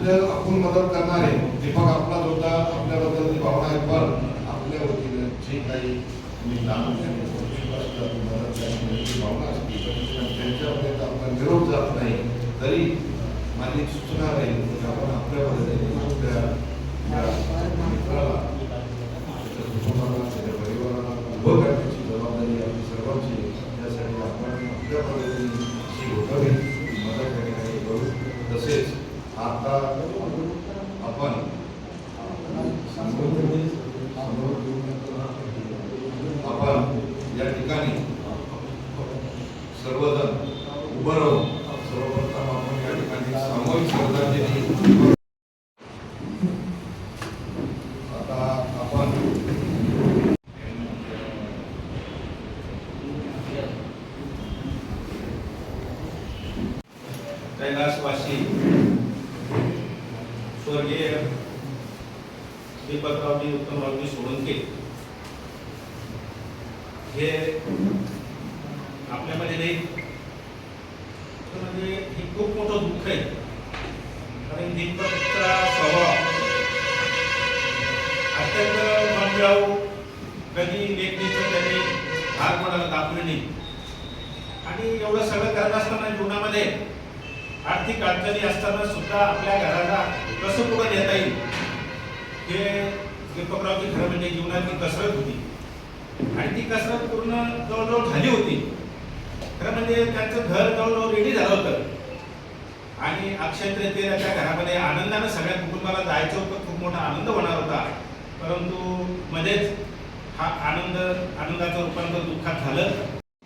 आपण मदत करणारे दीपक आपला होता, आपल्याबद्दल भावना आहे, पण आपल्या वतीनं जे काही मी मदत करण्याची भावना असते त्यांच्यापर्यंत आपला निरोप जात नाही, तरी माझी सूचना राहील की आपण आपल्या पद्धतीने आपल्या मित्राला त्याच्या कुटुंबाला त्याच्या परिवाराला उभं करण्याची जबाबदारी आपली सर्वांची. त्यासाठी आपण आपल्या पद्धतीने जी होतावी मदत करण्यासाठी करू. तसेच आता आपण या ठिकाणी सर्वजण उभं राहून सर्वप्रथम आपण या ठिकाणी सामूहिक श्रद्धांजली. आता आपण कैलासवासी स्वर्गीय दीपकरावजी उत्तमरावजी सोळंके हे आपल्यामध्ये नाही, म्हणजे हे खूप मोठं दुःख आहे. कारण दीपकचा स्वभाव अत्यंत मनमिळावू, कधी लेखणीचं त्यांनी भाग कोणाला दाखवले नाही. आणि एवढं सगळं करत असताना जीवनामध्ये आर्थिक अडचणी असताना सुद्धा आपल्या घराला कसं पुढे नेता येईल हे दीपकरावची खरं म्हणजे जीवनाची कसरत होती. आणि ती कसरत पूर्ण जवळजवळ झाली होती. खरं म्हणजे त्यांचं घर जवळजवळ रेडी झालं होतं आणि अक्षय तृतीयेला त्या घरामध्ये आनंदानं सगळ्या कुटुंबाला जायचं होतं, खूप मोठा आनंद होणार होता. परंतु मध्येच हा आनंदाचं रूपांतर दुःखात झालं.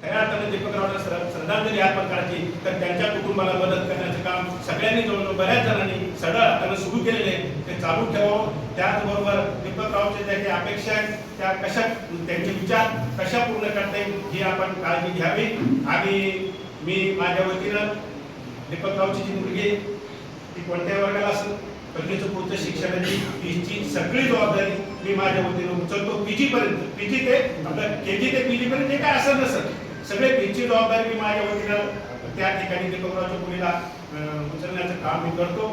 खऱ्या अर्थाने दीपकरावांना श्रद्धांजली अर्पण करायची, तर त्यांच्या कुटुंबाला मदत करण्याचं काम सगळ्यांनी जवळजवळ बऱ्याच जणांनी सगळं हाताने सुरू केलेले ते चालू ठेवावं. त्याचबरोबर दीपकरावचे ज्या काही अपेक्षा आहेत त्या कशा, त्यांचे विचार कशा पूर्ण करता येईल ही आपण काळजी घ्यावी. आणि मी माझ्या वतीनं दीपकरावची जी मुलगी ती कोणत्याही वर्गाला असेल, पहिलीचं पुढचं शिक्षणाची फीची सगळी जबाबदारी मी माझ्या वतीनं उचलतो. पीजी पर्यंत, पीजी ते आपलं केजी ते पीजी पर्यंत जे काय असं नसतं सगळे फीची जबाबदारी मी माझ्या वतीनं त्या ठिकाणी दीपकरावच्या मुलीला उचलण्याचं काम मी करतो.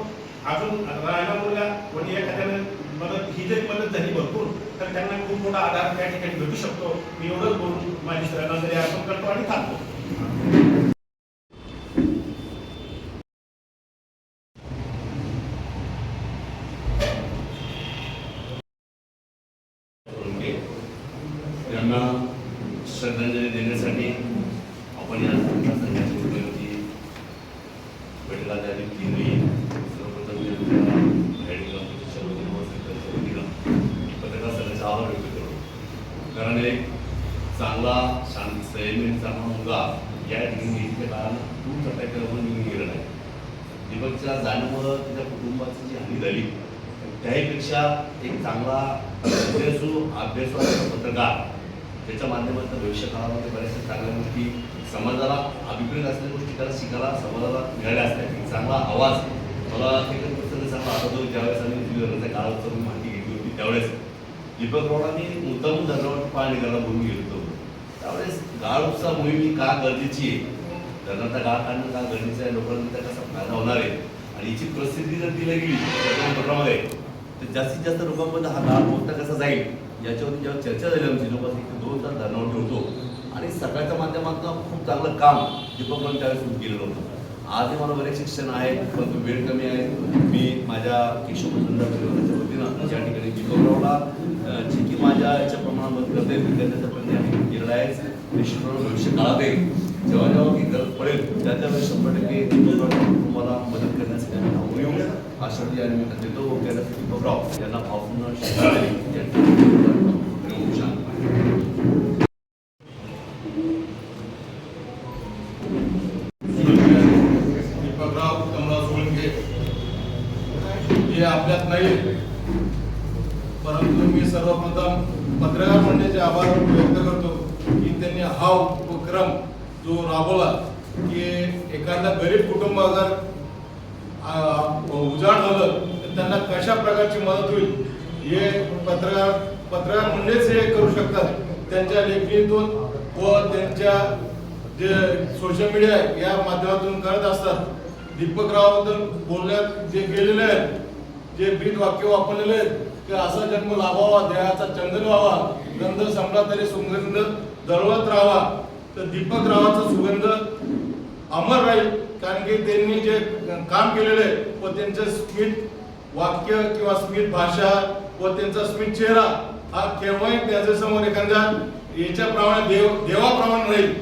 अजून राहायला मुलगा कोणी एखाद्यानं मदत, ही जरी मदत झाली भरपूर, तर त्यांना खूप मोठा आधार त्या ठिकाणी भेटू शकतो. मी एवढंच बोलून माझी श्रद्धांजली अर्पण करतो आणि थांबतो. त्यांना श्रद्धांजली देण्यासाठी आपण या संघाची उपयोगी बैठका झाली. केंद्रीय सर्वप्रथम पत्रकार संघाचा आभार व्यक्त करतो. कारण एक चांगला शांत संयमी चांगला मुलगा या ठिकाणी इतक्या काळानं खूप चटक्यावर निघून गेलेला आहे. दीपकच्या जाण्यामुळं त्याच्या कुटुंबाची जी हानी झाली त्याहीपेक्षा एक चांगला अभ्यासू पत्रकार त्याच्या माध्यमातून भविष्य काळामध्ये बऱ्याचशा चांगल्या गोष्टी समाजाला अभिप्रेत असलेल्या गोष्टी त्याला शिकायला समाजाला मिळाल्या असतात. एक चांगला आवाज मला चांगला आठवतो. ज्यावेळेस आम्ही लग्नाच्या काळात माहिती घेतली होती त्यावेळेस दीपकरावांनी मुद्दाम धरणावर पाणी करायला बोलून गेलो होतो. त्यावेळेस गाळ उपसा मोहीम का गरजेची आहे, धरणाचा गाळ काढणं का गरजेचं आहे, लोकांना त्या कसा फायदा होणार आहे आणि याची प्रसिद्धी जर दिली गेली वर्तमानपत्रामध्ये तर जास्तीत जास्त लोकांपर्यंत हा गाळ पोहोचता कसा जाईल याच्यावरती जेव्हा चर्चा झाली आमची जवळपास 1 ते 2 तास धरणावर ठेवतो. आणि सकाळच्या माध्यमातून खूप चांगलं काम दीपकरावांनी त्यावेळेस सुरू केलेलं होतं. आजही मला बरेच शिक्षण आहेत परंतु वेळ कमी आहे. मी माझ्या केशव परिवाराच्या वतीनं या ठिकाणी दीपकरावला जे की माझ्या याच्या प्रमाणात करता येईल त्याचा प्रयत्न या ठिकाणी केलेला आहे. निश्चितपणे भविष्य काळात जेव्हा जेव्हा की गरज पडेल त्या त्यावेळेस 100% दीपकरावच्या कुटुंबाला मदत करण्यासाठी आम्ही धावून येऊ अशा या निमित्त देतो. त्यासाठी दीपकराव यांना भावपूर्ण दीपकराव उत्तमराव सोळंके हे आपल्यात नाही, परंतु मी सर्वप्रथम पत्रकार मंडळाचे आभार व्यक्त करतो की त्यांनी हा उपक्रम जो राबवला की एखादा गरीब कुटुंब अगर उजाड झालं तर त्यांना कशा प्रकारची मदत होईल हे पत्रकार मंडळच हे करू शकतात. त्यांच्या लेखणीतून व त्यांच्या जे सोशल मीडिया या माध्यमातून करत असतात. दीपकरावाबद्दल बोलण्यात जे गेलेले आहेत, जे ब्रीद वाक्य वापरलेले आहेत की असा जन्म लाभावा, देहाचा चंदन व्हावा, गंध संपला तरी सुगंध दळवत राहावा, तर दीपकरावाचा सुगंध अमर राहील. कारण की त्यांनी जे काम केलेले आहे व त्यांचे स्मित वाक्य किंवा स्मित भाषा व त्यांचा स्मित चेहरा हा केव्हाही त्याच्यासमोर एखाद्या याच्याप्रमाणे देवाप्रमाणे राहील.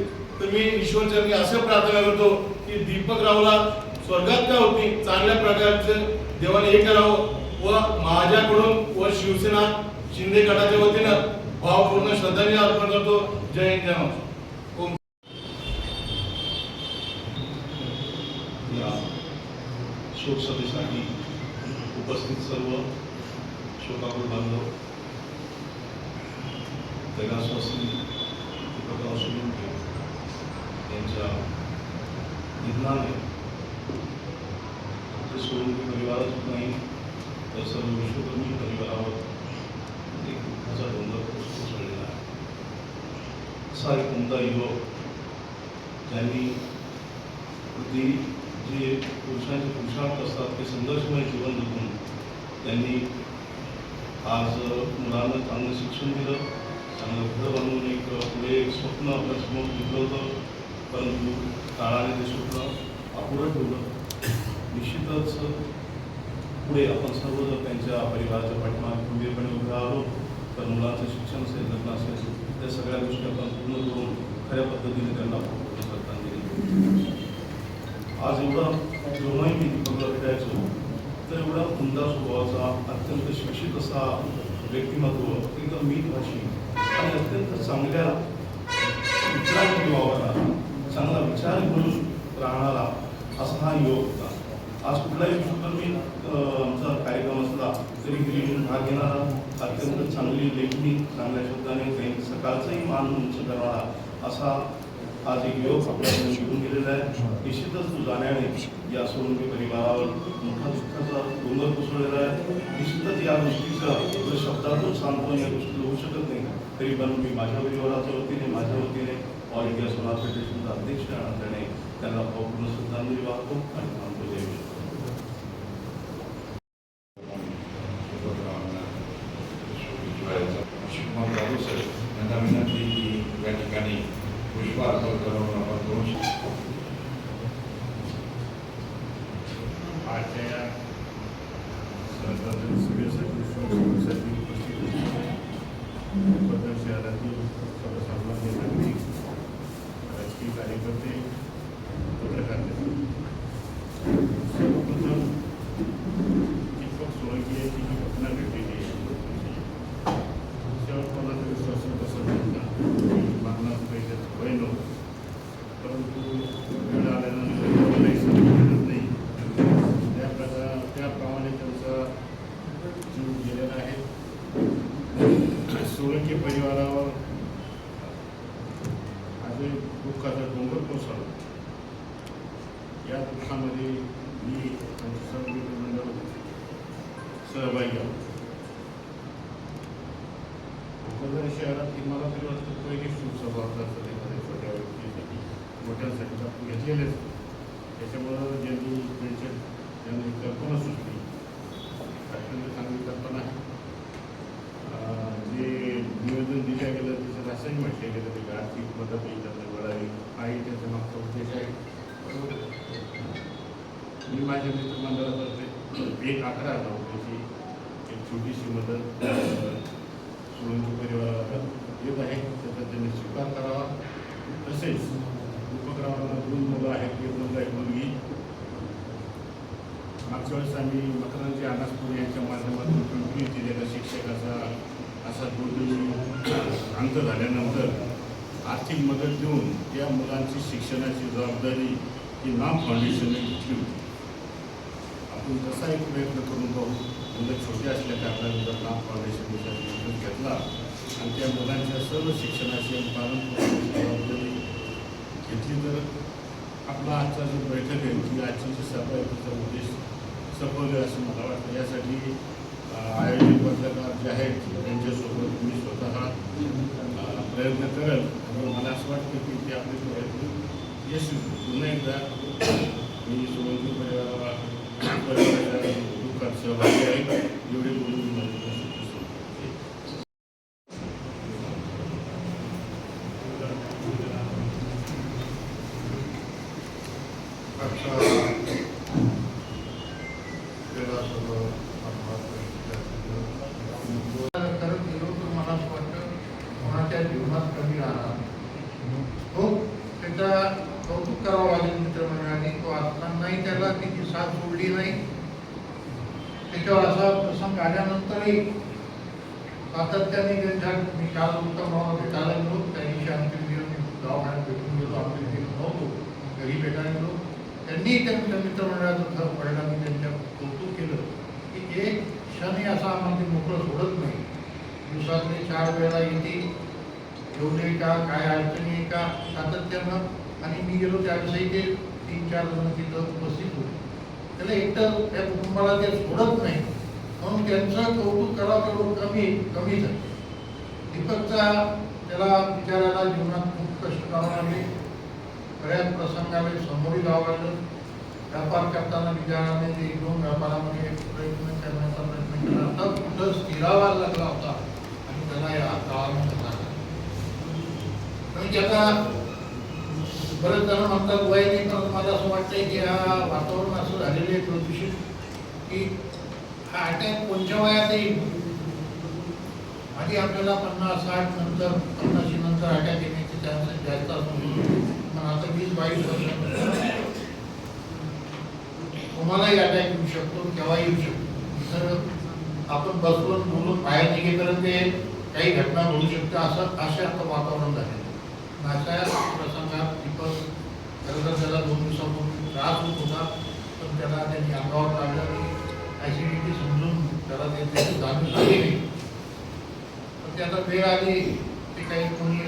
तर मी ईश्वरचरणी असं प्रार्थना करतो की दीपकरावला स्वर्गात का होती चांगल्या प्रकारचं देवाने हे करावं व माझ्याकडून व शिवसेना शिंदे गटाच्या वतीनं भावपूर्ण श्रद्धांजली अर्पण करतो. जय हिंद, जय महाराष्ट्र. या शोक सभेसाठी उपस्थित सर्व शोकाकुल बांधव, कैलासवासी दीपकराव सोळंके यांच्या निधनाने सोळंके परिवारात नाही तर सर्व विश्वकर्मी परिवारावर एक दुःखाचा डोंगर कोसळलेला आहे. असा एक कोणता युवक ज्यांनी अगदी जे पुरुषांचे पुरुषार्थ असतात ते संघर्षमय जीवन जगून त्यांनी आज मुलांना चांगलं शिक्षण दिलं, चांगलं घर बनवून एक पुढे एक स्वप्न आपल्या समोर दिलं होतं, परंतु काळाने ते स्वप्न अपुरं ठेवलं. निश्चितच पुढे आपण सर्व जर त्यांच्या परिवाराच्या पाठीमागे खंबीरपणे उभे राहिलो तर मुलांचं शिक्षण असेल, लग्न असेल, त्या सगळ्या गोष्टी आपण पूर्ण करून खऱ्या पद्धतीने त्यांना पूर्ण श्रद्धांजली देऊ. आज एवढा जेव्हाही मी दीपकला भेटायचो तर एवढा उमदा स्वभावाचा, अत्यंत शिक्षित असा व्यक्तिमत्व, एकदम मीतभाषी आणि अत्यंत चांगल्या विचारांनी वावरणारा, चांगला विचार घेऊन राहणारा असा हा युवक होता. आज कुठलाही विश्वकर्मी आमचा कार्यक्रम असला तरी घरी येऊन भाग घेणारा, अत्यंत चांगली लेखणी, चांगल्या शब्दाने काही सकाळचाही मान उंच करणारा असा आज एक युवक आपल्याकडे निघून गेलेला आहे. निश्चितच तो जाण्याने या सोळंके परिवारावर मोठा दुःखाचा डोंगर कोसळलेला आहे. निश्चितच या गोष्टीचा जर शब्दातून सांत्वन या गोष्टी होऊ शकत नाही, तरी पण मी माझ्या परिवाराच्या वतीने, माझ्या वतीने ऑल इंडिया सोलार फेडरेशनचा अध्यक्ष असल्याने त्यांना भावपूर्ण श्रद्धांजली वाहतो आणि थांबतो. जय विश्व. यांना विनंती की या ठिकाणी पुष्प अर्पण करून आपण दोन आजच्या या श्रद्धांजली सभेसाठी उपस्थित असलेले शहरातील सर्वसामान्य नागरिक, राजकीय कार्यकर्ते, पत्रकार, सर्वप्रथम दीपक सोळंके यांची जी घटना घडलेली आहे त्यावर कोणाचा विश्वास बसत नव्हता. मागणार पैसे वय नव्हतं, परंतु वेळ आल्यानंतर नाही समजत नाही त्याप्रमाणे त्यांचा जीव गेलेला आहे. सोळंके परिवारावर आज दुःखाचा डोंगर कोसळला. या दुःखामध्ये मी आमचं सर्व मंडळ सहभागी आहोत. भोकरदन शहरात मला तरी वाटतं पहिली सुसभा असतात एखाद्या छोट्या व्यक्तीसाठी, मोठ्यांसाठी आपण घेतलेलेच. त्याच्यामुळं ज्यांनी त्यांनी कल्पना सुचली, अत्यंत चांगली कल्पना आहे. जे निवेदन दिलं गेलं त्याच्यात असंही म्हटलं गेलं की आर्थिक मदत त्यांना मिळावी हाही त्याचा मागचा उद्देश आहे. मी माझ्या मित्रमंडळातर्फे 1/11 त्याची एक छोटीशी मदत सोळंके परिवाराला येत आहे, त्याचा त्यांनी स्वीकार करावा. तसेच दीपकरावांना 2 मुलं आहेत, एक मुलगा एक मुलगी. मागच्या वेळेस आम्ही मकरंजी अनासपूर यांच्या माध्यमातून पिंपरी जिल्ह्याला शिक्षकाचा असा दुर्दैवी अंत झाल्यानंतर आर्थिक मदत देऊन त्या मुलांची शिक्षणाची जबाबदारी ही नाम फाउंडेशनने घेतली होती. आपण तसा एक प्रयत्न करून पाहू. मुलं छोटे असल्या कारणाने नाम फाउंडेशनने घेतला आणि त्या मुलांच्या सर्व शिक्षणाची आणि पालनपोषणाची जबाबदारी घेतली तर आपला आजचा जो बैठक आहे ती आजची जी सभा आहे तिचा उद्देश सफल आहे असं मला वाटतं. यासाठी आयोजित पत्रकार जे आहेत त्यांच्यासोबत मी स्वतः प्रयत्न करेल आणि मला असं वाटतं की ते आपले प्रयत्न यशस्वी. पुन्हा एकदा मी सोलंकी परिवाराच्या दुःखात सहभागी आहे. एवढे बोलून माझी वक्तव्य संपवतो. करत गेलो तर मला असं वाटतं कोणाच्या जीवनात कमी राहणार हो त्याचा कौतुक करावं लागेल मित्रमंडळाने. तो असतानाही त्याला तिची साथ सोडली नाही. त्याच्यावर असा प्रसंग आल्यानंतरही सातत्याने त्यांच्या मी काल उत्तमरावाला भेटायला गेलो. त्या दिवशी अंतिम दिवस मी दवाखान्यात भेटून गेलो. अंतिम दिवस नव्हतो, घरी भेटायला गेलो. त्यांनी त्यांच्या मित्रमंडळाचं घर पडल्याने त्यांच्या कौतुक केलं की एक क्षणही असा आम्हाला ते मोकळं सोडत नाही. दिवसातले 4 वेळा येते जेवले का काय अडचणी आहे का सातत्यानं. आणि मी गेलो त्यावेळेसही ते 3-4 जण तिथं उपस्थित होते. त्याला एकटं त्या कुटुंबाला ते सोडत नाही म्हणून त्यांचं कौतुक करावं तेवढं कमीच आहे. दीपकचा त्याला बिचारायला जीवनात खूप कष्ट करावं लागले. बऱ्याच प्रसंगाला समोरही जावं लागलं. व्यापार करताना बिचाराने ते 2 व्यापारामध्ये प्रयत्न करण्याचा प्रयत्न केला. तर कुठं स्थिरावा लागला होता आणि त्याला या काळामध्ये झाला. आणि त्याला बरेच जण म्हणतात वय नाही, पण मला असं वाटतंय की हा वातावरण असं झालेलं आहे प्रदूषित की हा अटॅक कोणत्या वयात येईल. आधी आपल्याला 50-60 नंतर 50 नंतर अटॅक येण्याचे चान्सेस जास्त असतो. पण आता 20-22 वर्षानंतर तुम्हालाही अटॅक येऊ शकतो, केव्हा येऊ शकतो. तर आपण बसून बोलून बाहेर निघेपर्यंत ते काही घटना होऊ शकते असे आता वातावरण झाले. अशा प्रसंगात दीपक खरं तर त्याला 2 दिवसापूर्वी त्रास होत होता. पण त्याला त्यांनी अंगावर काढलं आणि ॲसिडिटी समजून त्याला त्याची जाणीव झाली नाही. पण त्याला वेळ आली ते कोणी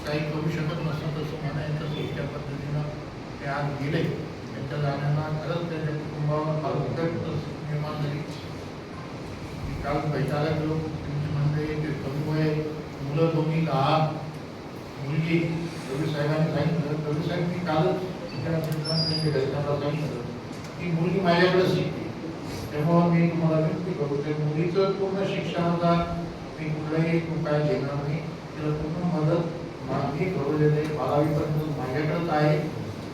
काही करू शकत नसतं तसं म्हणायचं. त्या पद्धतीनं ते आज गेले. त्यांच्या जाण्याला खरंच त्याच्या कुटुंबावर फार उद्धट निर्माण झाली. काल भेटायला गेलो. त्यांची मंडळी ते कमी वय मुलं 2 लहान मुलगी. रवी साहेबांनी सांगितलं, रवी साहेब मी कालच त्यांच्या घरच्यांना सांगितलं की मुलगी माझ्याकडे शिकते. तेव्हा मी तुम्हाला विनंती करू त्या मुलीचं पूर्ण शिक्षणाचा मी कुठलाही काय घेणार नाही. तिला पूर्ण मदत मी करू देते. 12वीपर्यंत माझ्याकडेच आहे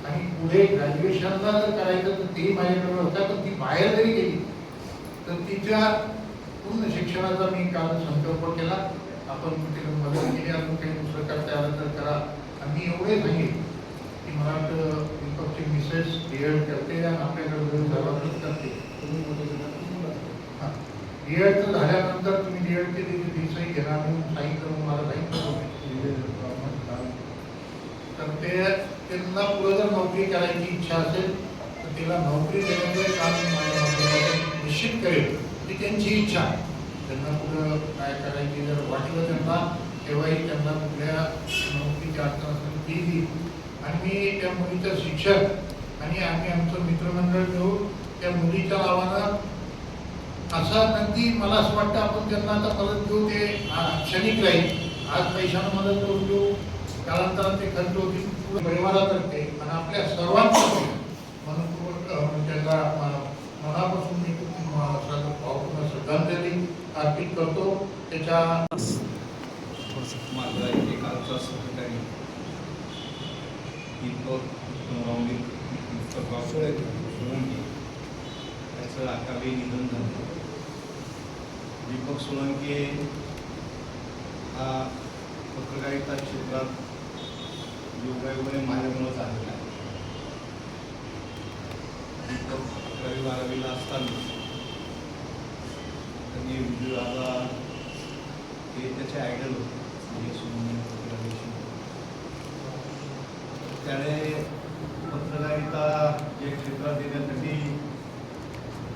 आणि पुढे ग्रॅज्युएशनला जर करायचं तर तेही माझ्याकडे होता. पण ती बाहेर जरी गेली तर तिच्या पूर्ण शिक्षणाचा मी काल संकल्प केला. आपण तिला मदत केली. अजून काही दुसरं करता आलं तर करा. आणि मी एवढे सांगेन की मला वाटतं दीपकची मिसेस DED करते आणि आपल्याकडे सर्वांच करते. DEDचं झाल्यानंतर तुम्ही DEDची त्याची फीसही घेणार म्हणून सांगितलं. मला सांगितलं तर त्यांना पुढे जर नोकरी करायची इच्छा असेल तर तिला नोकरी देण्याचं काम माझ्या माध्यमातून निश्चित करेल. ती त्यांची इच्छा. त्यांना पुढं काय करायची जर वाटलं त्यांना तेव्हाही त्यांना कुठल्या नोकरीची अडचण असेल ती देईल. आणि मी त्या मुलीचं शिक्षक आणि आम्ही आमचं मित्रमंडळ घेऊन त्या मुलीच्या नावानं असं नक्की मला असं वाटतं आपण त्यांना आता मदत देऊ. ते क्षणिक राहील. आज पैशानं मदत करून देऊ, कालांतरात ते खर्च होतील परिवारातर्फे आणि आपल्या सर्वांतर्फे म्हणून त्यांना मनापासून मी भावपूर्ण श्रद्धांजली अर्पित करतो. त्याच्या माझा एकाचा सहकारी दीपक सोळंकी याचं अकाली निधन झालं. दीपक सोळंकी हा पत्रकारिता क्षेत्रात योगायोगाने माझ्यामुळेच आलेला आहे. दीपक 11वी-12वीला असताना त्यांनी विजयाला ते त्याचे आयडल होते. त्याने पत्रकारिता या क्षेत्रात येण्यासाठी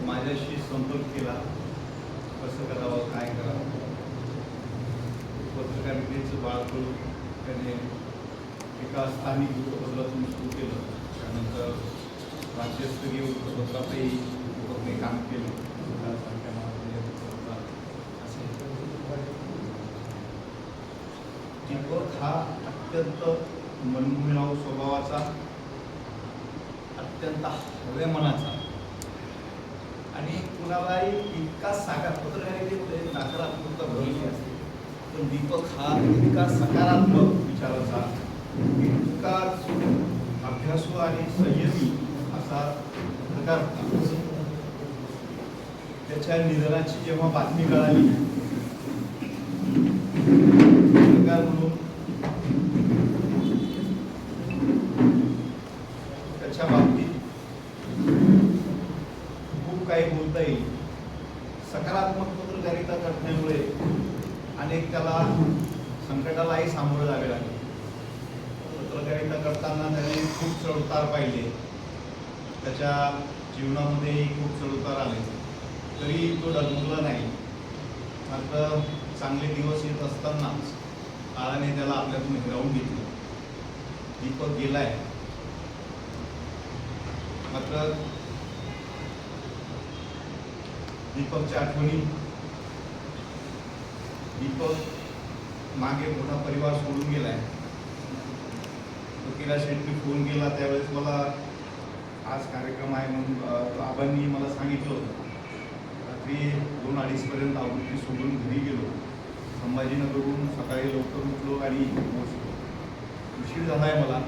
माझ्याशी संपर्क केला. कसं करावं, काय करावं. पत्रकारितेचं बाळकडून त्याने एका स्थानिक वृत्तपत्रातून सुरू केलं. त्यानंतर राज्यस्तरीय वृत्तपत्रातही दीपकने काम केलं. दीपक हा अत्यंत मनमिळाऊ स्वभावाचा, अत्यंत हळव्या मनाचा आणि कुणालाही इतका पत्रकारितेमध्ये नकारात्मकता भरलेली असते, पण दीपक हा इतका सकारात्मक विचाराचा, इतका अभ्यासू आणि संयमी असा पत्रकार होता. त्याच्या निधनाची जेव्हा बातमी कळाली, पत्रकार म्हणून त्याच्या बाबतीत खूप काही बोलता येईल. सकारात्मक पत्रकारिता करण्यामुळे अनेक त्याला संकटालाही सामोरं जावे लागले. पत्रकारिता करताना त्याने खूप चढउतार पाहिले, त्याच्या जीवनामध्येही खूप चढउतार आले, तरी तो डगमगला नाही. मात्र चांगले दिवस येत असताना काळाने त्याला आपल्यातून हिरावून घेतलं. दीपक गेलाय, मात्र दीपकच्या आठवणी, दीपक मागे मोठा परिवार सोडून गेलाय. वकिला शेट्टी फोन केला त्यावेळेस मला आज कार्यक्रम आहे म्हणून आबांनी मला सांगितलं होतं. रात्री 2-2:30 पर्यंत आवृत्ती सोडून घरी गेलो. संभाजीनगरहून सकाळी लवकर उठलो आणि पोहोचलो. उशीर झाला आहे मला.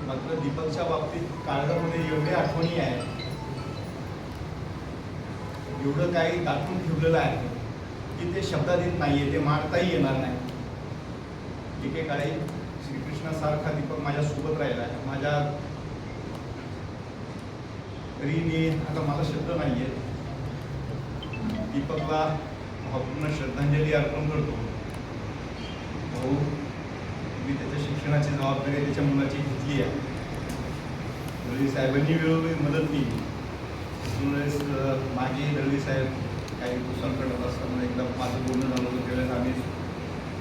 मात्र दीपकच्या बाबतीत काळजामध्ये एवढ्या आठवणी आहेत, एवढं काही दाटून ठेवलेलं आहे की ते शब्दात येत नाहीये, ते मांडताही येणार नाही. एकेकाळी श्रीकृष्णासारखा दीपक माझ्यासोबत राहिला आहे. माझ्या तरी मी आता मला शब्द नाहीये. दीपकला भावपूर्ण श्रद्धांजली अर्पण करतो. भाऊ, मी त्याच्या शिक्षणाची जबाबदारी त्याच्या मुलाची घेतली आहे. दळवी साहेबांनी वेळोवेळी मदत केली. त्यावेळेस मागे दळवी साहेब काही संकटात असताना एकदा माझं बोलणं झालं होतं. त्यावेळेस आम्ही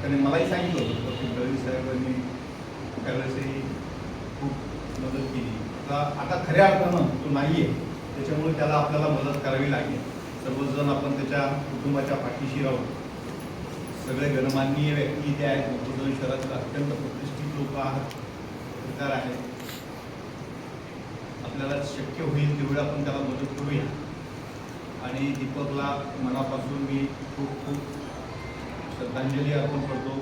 त्याने मलाही सांगितलं होतं की दळवी साहेबांनी त्यावेळेसही खूप मदत केली. आता खऱ्या अर्थानं तो नाही आहे, त्याच्यामुळे त्याला आपल्याला मदत करावी लागेल. सर्वजण आपण त्याच्या कुटुंबाच्या पाठीशी राहू. सगळे गणमाननीय व्यक्ती इथे आहेत. भोकरदन शहरातील अत्यंत प्रतिष्ठित लोक आहात, पत्रकार आहेत. आपल्याला शक्य होईल तेवढं आपण त्याला मदत करूया. आणि दीपकला मनापासून मी खूप खूप श्रद्धांजली अर्पण करतो.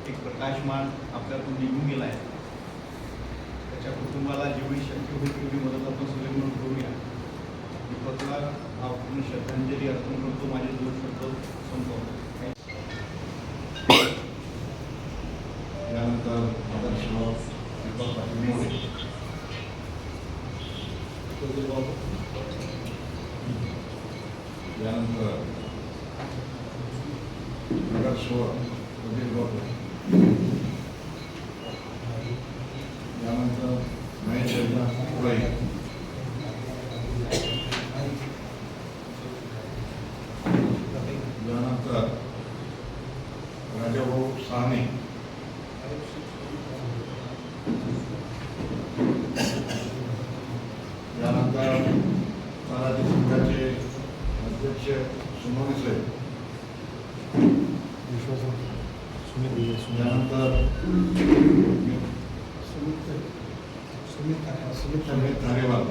एक प्रकाशमान आपल्यातून निघून गेला आहे. त्याच्या कुटुंबाला जेवढी शक्य होईल तेवढी मदत आपण सगळे मिळून करूया. दीपकला भावपूर्ण श्रद्धांजली अर्पण करतो. माझे 2 शब्द संपवतो. त्यानंतर आदर्शराव दीपक पाटील मोरे, त्यानंतर नगरसेवक प्रदीप बाबू, त्यानंतर महेश पुराई, त्यानंतर राजाभाऊ साहने, त्यानंतर तलाठी संघाचे अध्यक्ष सोनवणे साहेब, त्यानंतर सुमित धारेवाल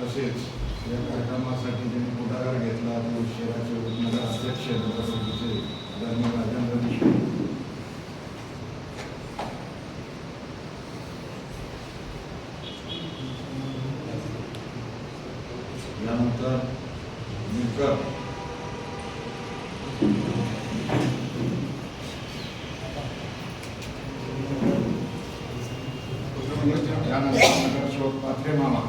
तसेच या कार्यक्रमासाठी ज्यांनी पुढाकार घेतला तो शहराचे उपनगर अध्यक्ष नगरसभेचे आदरणीय राजेंद्र देशमुख, यानंतर मिरकर, त्यानंतर नगरसेवक पात्रे मामा,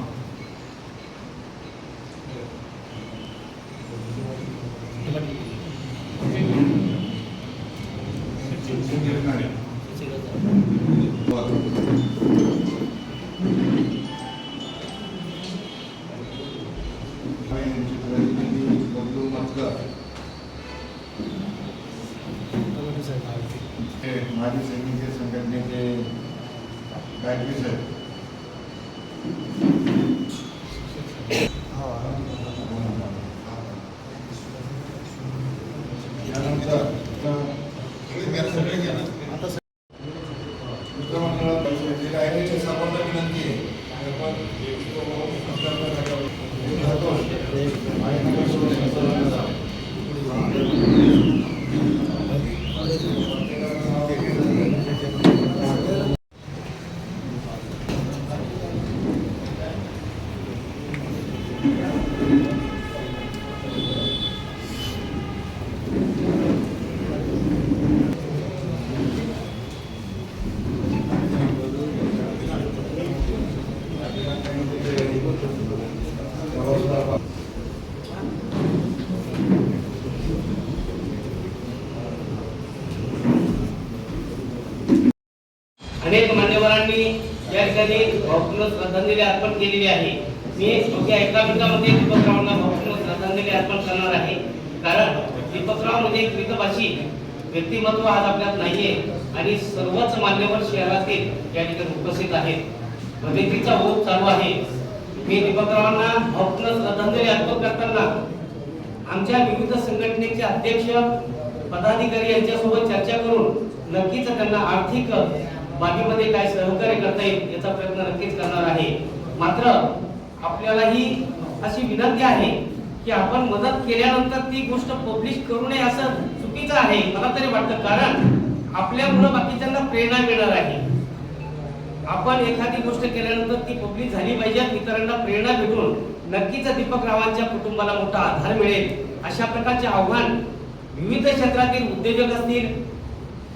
माजी सैनिक संघटनेचे गायकवी साहेब, अनेक मान्यवरांनी या ठिकाणी भावपूर्ण श्रद्धांजली अर्पण केलेली आहे. मी अवघ्या 1 मिनिटामध्ये दीपकरावांना भावपूर्ण श्रद्धांजली अर्पण करणार आहे. कारण दीपकराव म्हणजे एक मितभाषी व्यक्तिमत्व आज आपल्यात नाहीये आणि सर्वच मान्यवर शहरातील या ठिकाणी उपस्थित आहेत. मदतीचा ओघ चालू आहे. मी दीपकरावांना भावपूर्ण श्रद्धांजली अर्पण करताना आमच्या विविध संघटनेचे अध्यक्ष पदाधिकारी यांच्यासोबत चर्चा करून नक्कीच त्यांना आर्थिक बाबीमध्ये काय सहकार्य करता येईल याचा प्रयत्न नक्कीच करणार आहे. मात्र आपल्याला ही अशी विनंती आहे की आपण मदत केल्यानंतर ती गोष्ट पब्लिश करू नये असं चुकीचं आहे मला तरी वाटतं. कारण आपल्यामुळे बाकीच्यांना प्रेरणा मिळणार आहे. आपण एखादी गोष्ट केल्यानंतर ती पब्लिक झाली पाहिजे, इतरांना प्रेरणा भेटून नक्कीच दीपकरावांच्या कुटुंबाला मोठा आधार मिळेल. अशा प्रकारचे आव्हान विविध क्षेत्रातील उद्योजक असतील,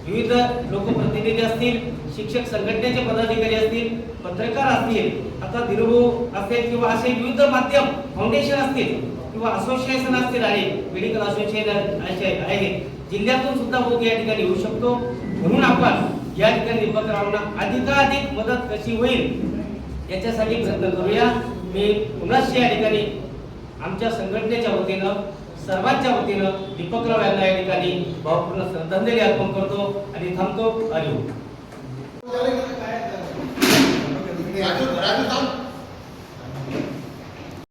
विविध लोकप्रतिनिधी असतील, शिक्षक संघटनेचे पदाधिकारी असतील, पत्रकार असतील, आता दिनभू असेल किंवा असे विविध माध्यम फाउंडेशन असतील किंवा असोसिएशन असतील आणि मेडिकल असोसिएशन आहे, जिल्ह्यातून सुद्धा ओघ या ठिकाणी येऊ शकतो. म्हणून आपण या ठिकाणी दीपकरावांना अधिकाधिक मदत कशी होईल याच्यासाठी प्रयत्न करूया. मी पुन्हा या ठिकाणी आमच्या संघटनेच्या वतीनं सर्वांच्या वतीनं दीपकराव यांना या ठिकाणी भावपूर्ण श्रद्धांजली अर्पण करतो आणि थांबतो. हरिओम. राजू